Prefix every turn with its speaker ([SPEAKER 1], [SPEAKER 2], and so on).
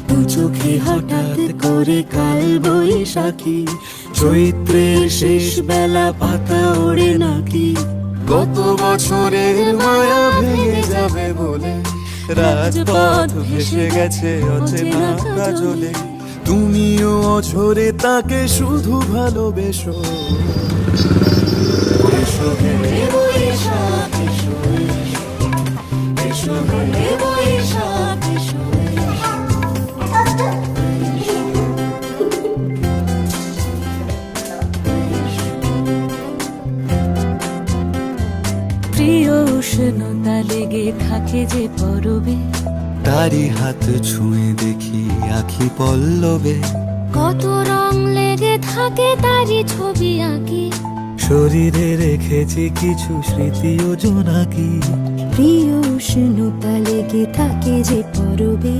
[SPEAKER 1] দু চোখে হঠাৎ করে কাল বৈশাখী, চৈত্রের শেষ বেলা পাতা ওড়ে নাকি।
[SPEAKER 2] গত বছরের মায়া ভেঙে যাবে বলে রাজপথ ভেসে গেছে অচেনা কাজলে। তুমিও অঝরে তাকে শুধু ভালোবেসো। এসো হে
[SPEAKER 1] বৈশাখ এসো, এসো হে বৈশাখ এসো। প্রিয় উষ্ণতা লেগে থাকে যে পরবে,
[SPEAKER 2] তারি হাত ছুঁয়ে দেখি আখি পল্লবে।
[SPEAKER 1] কত রং লেগে থাকে তারই ছবি আঁকি।
[SPEAKER 2] শরীরে রেখেছি কিছু স্মৃতি ও জোনাকি।
[SPEAKER 1] প্রিয় উষ্ণতা লেগে থাকে যে পরবে,